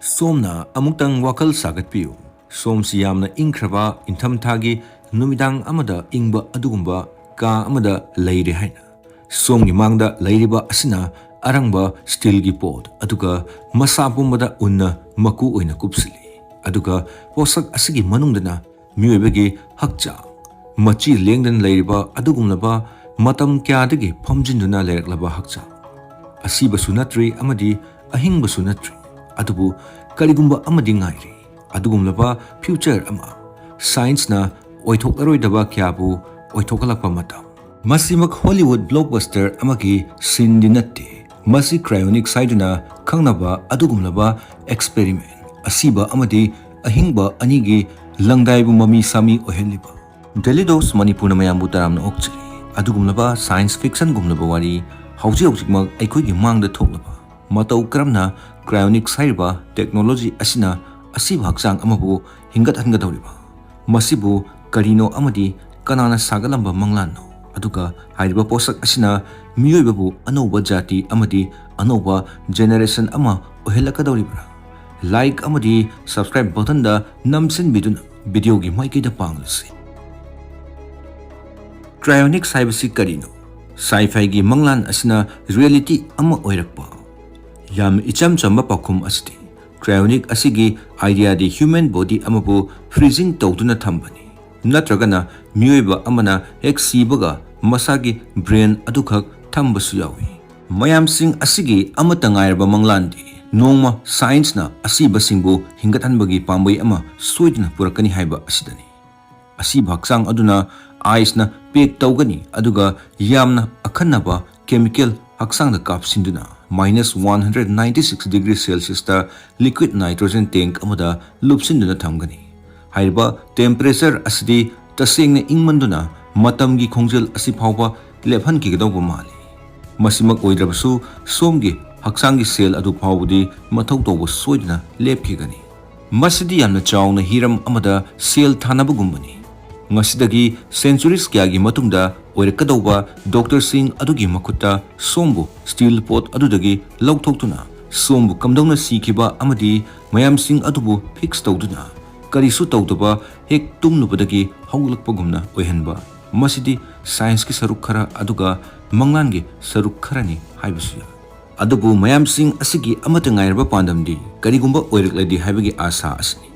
Somna amuktang wakal sagat piu. Som siyamna ingkraba intamthagi numidang amada ingba adugumba ka amada leire haina. Somgi mangda leiriba asina arangba steel gi pot aduga masa pumbada unna maku oina kupsili. Aduga posak asigi manungdana miyoibagi hakcha machi lengdan leiriba adugumlaba matam kyadagi phamjinduna leiraklaba hakcha. Asiba sunatri amadi ahingba sunatri. Adubu karigumba amadi ngairi adugumlaba future ama science na oithoklaroi kyabu oithokalakpa matam masimak Hollywood blockbuster amagi sindi natte masi Cryonics saiduna khangnaba adugumlaba experiment asiba amadi ahingba anigi langdaibu mami sami oheliba Delidos Manipurna mayambu taramna okchari adugumlaba science fiction gumlaba wari hauji aikhoigi mangda thoklaba Matou Karamna Cryonics haiba technology asina asiba haksang amabu hingathangadawriba masibu karino amadi kanana sagalamba manglano aduga haiba posak asina miyoibabu anoba jati amadi anoba generation ama ohelakadawribra like amadi subscribe button da namsin biduna video gi maiki da panglasi Cryonics haibasi karino sci-fi gi manglan asina reality ama oirakpa Yam icham chamba pakum asti. Cryonic asigi idea di human body amabu freezing tawduna thambani. Natragana miyoiba amana ek sibaga masagi brain adukhak thambasu yawi. Mayam sing asigi amatangairba manglandi. Nongma science na asiba singbu hingathanbagi pambai ama soidna purakani haiba asidani. Asiba haksang aduna ice na pek tawgani aduga yamna akhannaba chemical haksang da kapsinduna. -196 degrees Celsius ta liquid nitrogen tank amada lupsinduna thamgani haiba temperature asidi tasengna ingmanduna matamgi khongjel asi phawba lephan ki gadawba mali masimak oidrabasu somgi haksangi cell adu phawbudi mathau tawba soidna lepkhigani masidi yamna chawna hiram amada cell thanabagumani ngasidagi centuries kyagi matungda oirakadawba doctor sing adugi makutta sombu steel pot adudagi lauthoktuna sombu kamdawna sikiba amadi mayam sing adubu fix tawduna karisu tawdaba hek tumnubadagi hawlakpagumna oihanba masidi science ki saruk khara aduga manglangi saruk kharani haibasu adubu mayam sing asigi amata ngairba pandamdi karigumba oirakladi haibagi asa asni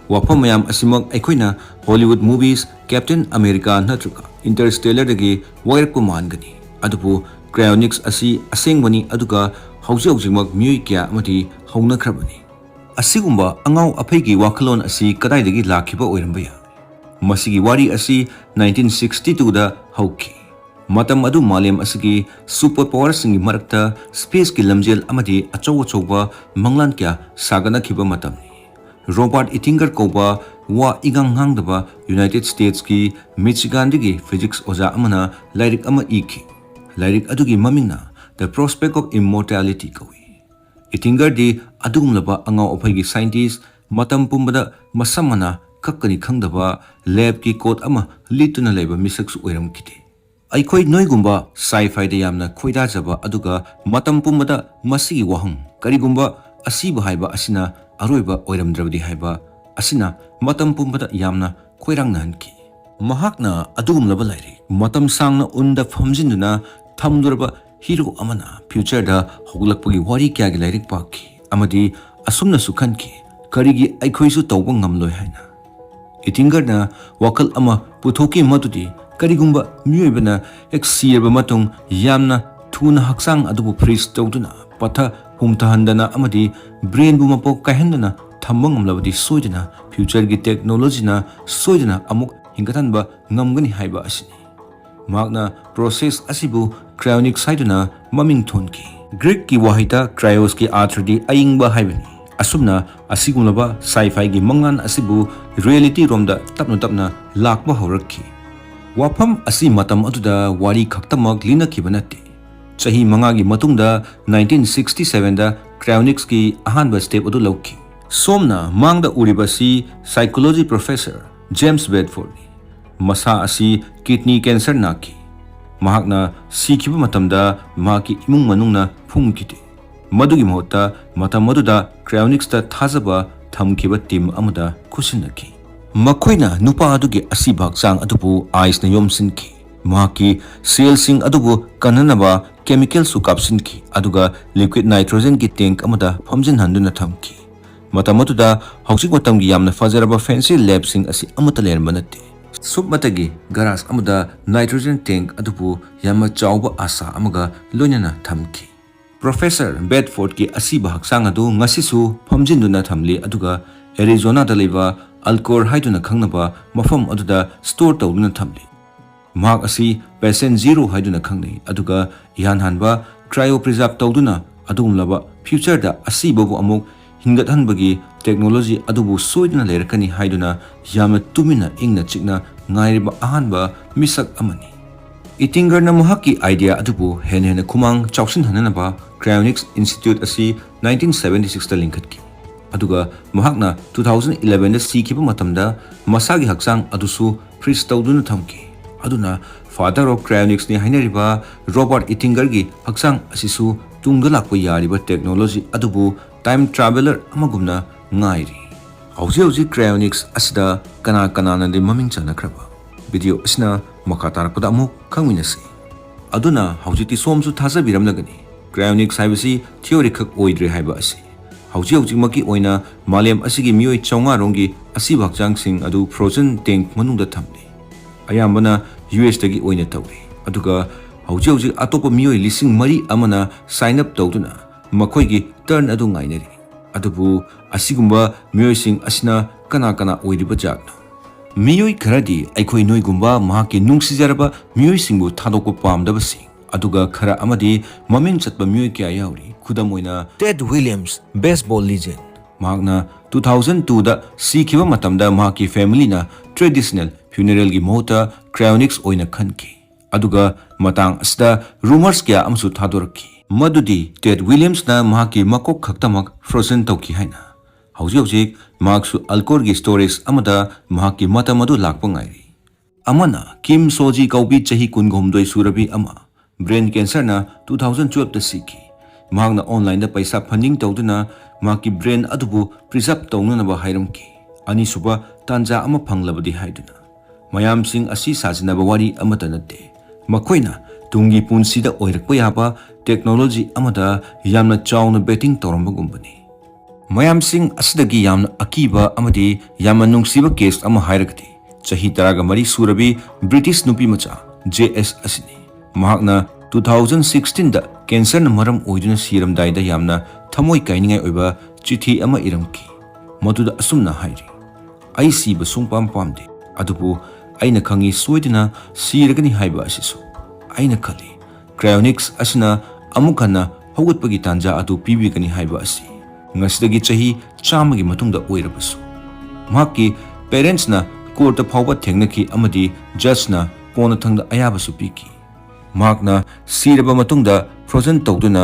wafam mayam asimak aikoina Hollywood movies Captain America natruka Interstellar dagi wairku mangani adubu Cryonics asi asengbani aduga haujimak miyoi kya amati haunakrabani asigumba angau aphegi wakalon asi kadai dagi lakhiba oirambaya masigi wari asi 1962 da hauki matam adu malem asigi superpower singi marakta space ki lamjel amati achawba manglan kya sagana khiba matamni Robert Ittinger koba wa igang hangdaba United States ki Michigan digi physics oza amana lairik ama iki lairik adugi mamingna The Prospect of Immortality kawi Ittinger di adugumlaba angau ophaigi scientist matam pumbada masamana kakkani khangdaba lab ki code ama lituna leba misaksu oiram kiti aikhoi noigumba sci-fi da yamna khoida jaba aduga matam pumbada masigi wahang karigumba asiba haiba asina aroiba oiramdrabdi haiba asina matam pumbada yamna khoirangna hanki mahakna adugumlaba lairi matam sangna unda phamjinduna thamdurba hero amana future da hoglakpagi wari kya gi lairik pakki amadi asumna sukhanki karigi aikhoisu tawba ngamloi haina Ittinger na wakal ama puthoki matudi karigumba miyoibana ek sirba matung yamna thuna haksang adubu freeze tawduna patha humtahandana amadi brain bu mapok kahendana thambang amlabadi soidana future gi technology na soidana amuk hingathanba ngamgani haiba asini magna process asibu Cryonics saiduna maming thonki Greek ki wahita cryos ki arthdi aingba haibani asumna asigumlaba sci-fi gi mangan asibu reality romda tapna lakba horakki wafam asi matam aduda wari khaktamak lina kibanati Chahi mangagi matungda 1967 da Cryonics ki ahanba step adu lauki. Somna mangda uribasi psychology professor James Bedford masa asi kidney cancer naki. Mahakna sikiba matamda maki imung manungna phumkiti. Madugi Mota, Matamoduda, Cryonics ta Tazaba, Tamkiba Tim Amada, Kusinaki. Makoina, Nupa Adugi Asibak Sang Adubu, Ice na Yomsinki. Maki, Seal Sing Adubu, Kananaba, Chemical Sukapsinki, Aduga, Liquid Nitrogen ki tank Amada, Pomsin Handuna Tamki. Matamotuda, Hoxik Watamgi Yamna Fazeraba Fancy Lab Sing Asi Amataler Manate. Sub Matagi, Garas Amada, Nitrogen tank Adubu, Yama Chauba Asa Amaga, Lunana Tamki. Professor Bedford ki Asibak Sang Adu, Ngasisu, Pomjinduna Tamli Aduga, Arizona Daliva, Alcor Haiduna Kangnaba, Mafam Aduda, Store Tauduna Tamli. Mark asi patient 0 haiduna khangni aduga yan hanba cryopreserve tawduna adum laba future da asibabu amuk hingathanbagi technology adubu soiduna lerakani haiduna yama tumina ingna chikna ngairiba ahanba misak amani Ittinger na muhaki idea adubu hene kumang chawsin hananaba Cryonics Institute asi 1976 ta linkhatki aduga muhakna 2011 da sikiba matamda masagi haksang adusu freeze tawduna thamki Aduna, father of Cryonics ni hainariba Robert Ittinger gi haksang asisu tunggalakpa yariba technology adubu time traveler amagumna ngairi. Hauji Cryonics asida kana na de maming chanakraba. Video asna makatarakpada amuk khangminasi. Aduna haujiti somsu thasabiramnagani. Cryonics haibasi theory khak oidre haiba asi. Hauji maki oina malem asigi mioi chawnga rongi asibakjang sing adu frozen tank manungda thamni. Ayambana US tagi oina tawri aduga hauji atopa mioi lising mari amana sign up tawduna makhoi gi turn adu ngainari adubu asigumba mioi sing asina kana oiriba jagna mioi kharadi aikhoi noi gumba mahaki nungsijaraba mioi singbu thadokko pamdaba sing aduga khara amadi maming chatba mioi kya yauri khudam oina Ted Williams baseball legend mahakna 2002 da sikhiba matamda mahaki family na traditional funeral gi mota Cryonics oina khanki aduga matang asda rumors kya amsu thadorki madudi Ted Williams na mahaki makok khaktamak frozen tawki haina hauji maksu alcohol gi storage amada mahaki matamadu lakpa ngairi amana Kim Soji kaubi chahi kungomdoi surabi ama brain cancer na 2012 da siki mahakna online da paisa funding tawduna mahaki brain adubu preserve tawna ba hairamki ani suba tanja ama phanglabadi haiduna mayam sing asi sajinaba wari amata nate makoina tungi punsida oirakpa yaba technology amada yamna chawna betting toramba gumbani mayam sing asidagi yamna akiba amadi yamna nungsiba case ama hairakti chahi taraga mari surabi British nupi macha JS asini mahakna 2016 da cancer na maram oiduna siram daida yamna thamoi kainingai oiba chithi ama iramki maduda asumna hairi ai siba sungpam pamde adubu aina khangi soidina siragani haiba asisu aina khali Cryonics asina amukana hawatpagi tanja adu pibigani haiba asi ngasidagi chahi chamagi matungda oirabasu mahaki parents na court phawba thengnaki amadi judge na pona thangda ayabasu piki mahakna siraba matungda frozen tawduna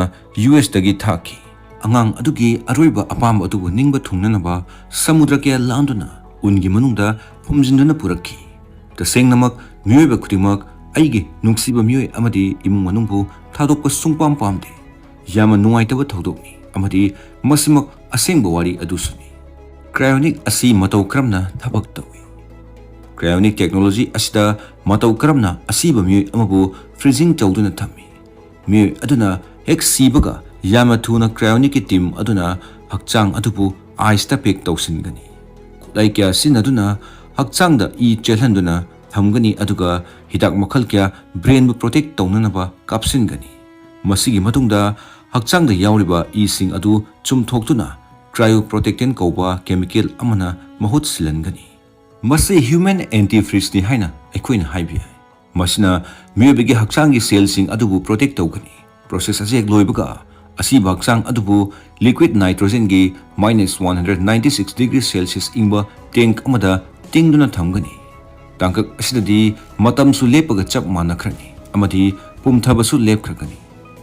US dagi thaki angang adugi aroiba apam adubu ningba thungnanaba samudra kya landuna ungi manungda phumjinduna purakhi tasengnamak mioiba khurimak aigi nungsiba mioi amadi imung manungbu thadokpa sungpam pamde yama nungaitaba thodokni amadi masimak asengba wari adusuni Cryonic asi Matou Karamna thabak tawi Cryonic technology asida Matou Karamna Asiba mioi amabu freezing tawduna thammi mioi aduna hek sibaga yama thuna Cryonic team aduna hakchang adubu ice ta pek tawsingani laikya sin aduna hakchangda I chelhanduna thamgani aduga hidak makhal kya brain bu protect tawnanaba kapsingani masigi matungda hakchangda yawriba I sing adu chumthoktuna cryoprotectant kauba chemical amana mahut silangani masi human antifreeze ni haina ekoina haibi masina miobegi hakchanggi cell sing adubu protect tawgani process ase gloibaga asi bakchang adubu liquid nitrogen gi -196 degrees Celsius ingba tank amada tingduna thamgani tangkak asidadi matam su lepaga chap manakrani amadi pumthaba su lepkhragani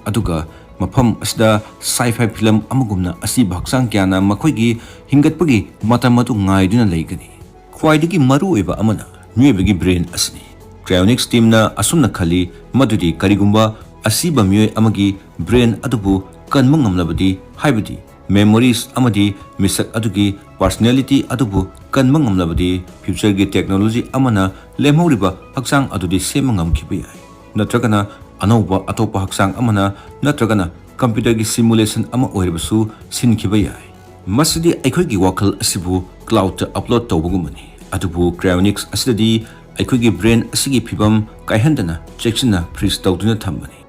aduga mafam asida sci-fi film amagumna asi baksang kyana makhoigi hingatpagi matamatu ngaiduna leigani khwaidagi maru oiba amana miobegi brain asni Cryonics team na asumna khali madudi karigumba asiba mioi amagi brain adubu kanma ngamlabadi haibadi memories amadi misak adugi personality adubu kanma ngamlabadi future gi technology amana lemhoriba haksang adudi sema ngamkhiba yai natragana anauba atopa haksang amana natragana computer gi simulation ama oiribasu sinkhiba yai masidi aikhoi gi wakal asibu cloud ta upload tawbugumani adubu Cryonics asidadi aikhoi gi brain asigi phibam kaihandana checkina freeze tawduna thambani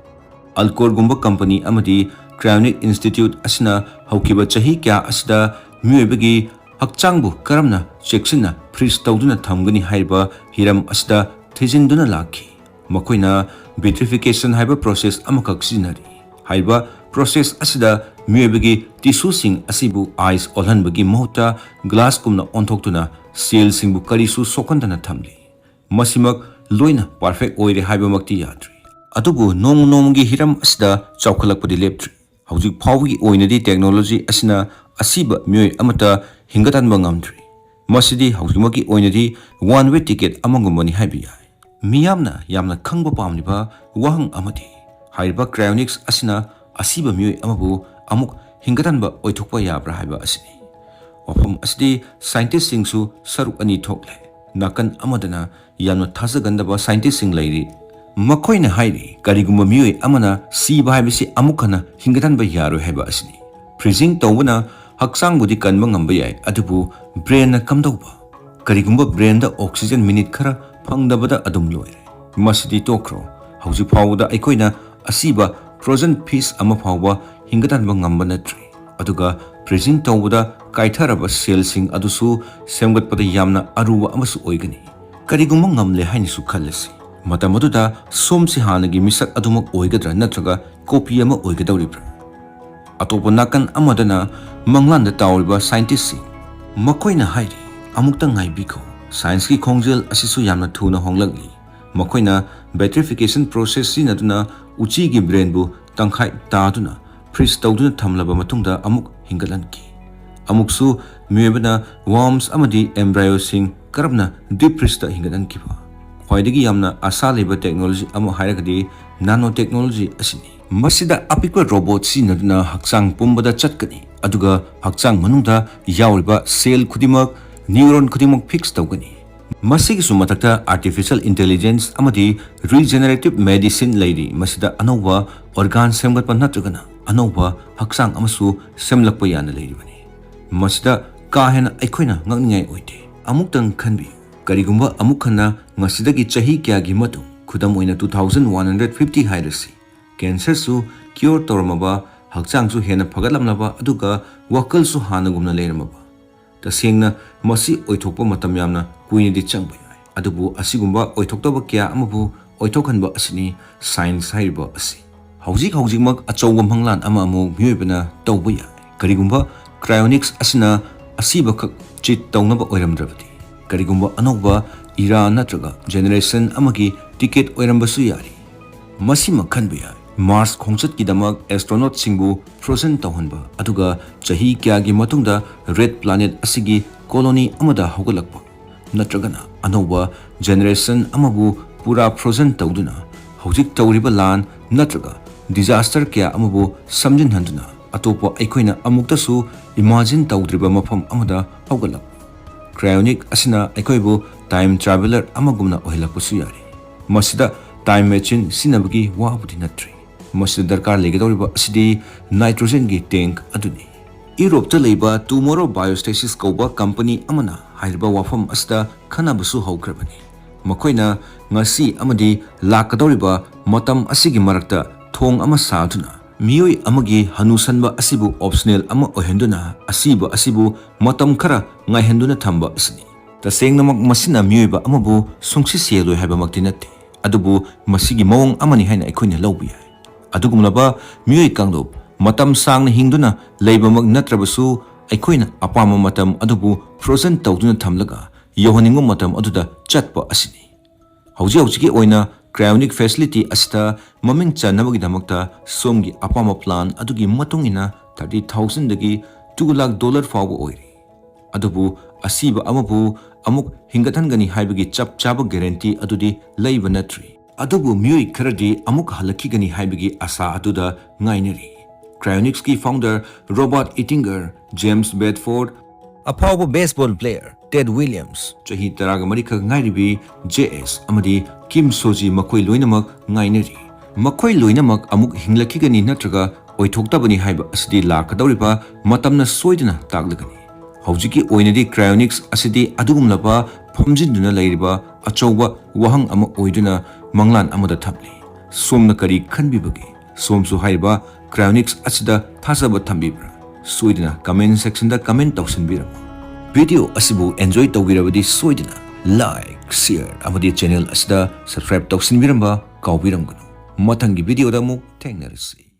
alcohol gumba company amadi Cryonics Institute asina haukiba chahi kya asida myuebagi hakchangbu karamna checksina freeze tawduna thamgani haiba hiram asida thijinduna lakhi makoina vitrification haiba process amakak sinari haiba process asida myuebagi tissue sing asibu ice olhanbagi mahota glass kumna onthokduna cell singbu karisu sokandana thamli masimak loina perfect oire haiba makti yadri adubu nong hiram asida chawkhalakpadi leptri haujuk phawgi oinadi technology asina asiba myoi amata hingathanba ngamdri masidi haujumaki oinadi one way ticket amangumani haibi yai miyamna yamna khangba pamniba wahang amati haiba Cryonics asina asiba myoi amabu amuk hingathanba oithokpa yabra haiba asini wafam asidi scientist singsu saruk ani thokle nakan amadana yamna thajagandaba scientist sing lairi makoina hairi karigumba myoi amana siba haibisi amukhana hingathanba yaro haiba asini freezing tawbana haksang budi kanba ngamba yai adubu brain na kamdauba karigumba brain da oxygen minute khara phangdabada adum loire masidi tokro hauji phawda aikoina asiba frozen fish ama phawba hingathanba ngamba natri aduga freezing tawbada kaitharaba cell sing adusu semgatpada yamna aruwa amasu oigani karigumba ngamle hainisu khallasi matamaduda somsi hanagi misak adumak oigadra natraga copy ama oigadawribra atopa nakan amadana manglanda tawriba scientist makoina hairi amukta ngaibiko science ki khongjel asisu yamna thuna honglagi makoina vitrification process sinaduna uchi gi brain bu tangkhai taaduna freeze tawduna thamlaba matungda amuk hingalanki amuksu myebana worms amadi embryo sing karabna deep freeze ta hingalanki ba khwaidagi yamna asa leba technology ama hairagadi nanotechnology asini masida apikwa robot sinaduna haksang pumbada chatkani aduga haksang manungda yawriba cell khudimak neuron khudimak fix tawgani masigi sumatakta artificial intelligence amadi regenerative medicine lairi masida anova organ semgatpa natragana anova haksang amasu semlakpa yana lairibani masida kahena aikoina ngakningai oite amuktang khanbi karigumba amukhana ngasidagi chahi kya gi matung khudam oina 2150 hairasi cancer su cure tormaba hakchang su hena phagalamnaba aduga wakal su hanagumna leirmaba tasengna masi oithokpa matam yamna kuini changba yai adubu asigumba oithoktaba kya amabu oithokhanba asini science haiba asi haujik mak achawgam hanglan ama amu myuibana tawba yai karigumba Cryonics asina asiba khak chit tawnaba oiramdrabadi karigumba anauba ira natraga generation amagi ticket oirambasu yari masima khanba yai Mars khongchat ki damak astronaut singbu frozen tawhanba aduga chahi kya gi matungda red planet asigi colony amada hogalakpa natragana anauba generation amabu pura frozen tawduna hojik tawriba lan natraga disaster kya amabu samjin handuna atopa aikoina amuktasu imagine tawdriba mafam amada hogalak Cryonics asina aikoibu time traveler amagumna ohilakpasu yari masida time machine sinabagi wabudi natri masida darkar legedoriba asidi nitrogen gi tank aduni Europe ta leiba tomorrow biostasis kauba company amana hairba wafam asda khanabasu haukrabani makoina ngasi amadi lakadoriba matam asigi marakta thong ama saduna miyoi amagi hanusanba asibu optional ama ohenduna asibu matam khara ngaihenduna thamba asni tasengnamak masina miyoiba amabu sungsi seloi haiba makti natte adubu masigi mawong amani haina aikoina lawbi yai adugumlaba miyoi kanglop matam sangna hingduna leibamak natrabasu aikoina apama matam adubu frozen tawduna thamlaga yohaningu matam aduda chatpa asini hauji oina Cryonic facility asta maming chanabagi damakta somgi apama plan adugi matungina 30,000 dagi $2 lakh fawba oiri adubu asiba amabu amuk hingathangani haibagi chap chaba guarantee adudi leiba natri adubu myoi kharadi amuk halakigani haibagi asa aduda ngainari Cryonics ki founder Robert Ittinger, James Bedford, afauba baseball player Ted Williams, chahi taraga marika ngairibi JS amadi Kim Soji makoi loinamak ngainari. Makoi loinamak amuk hinglakigani natraga oithoktabani haiba asidi lakadawriba matamna soidina taglagani. Haujiki oinadi Cryonics asidi adugumlaba phomjinduna leiriba achauba wahang ama oiduna manglan amada thapli. Somna kari khanbibagi somsu haiba Cryonics asida thasaba thambibra soidina comment section da comment tawsinbira. Video asibu enjoy tawbirabadi soidina like, share amadi channel asida subscribe tawsinbiramba kawbiranganu. Mathangi video da mu thengnarasi.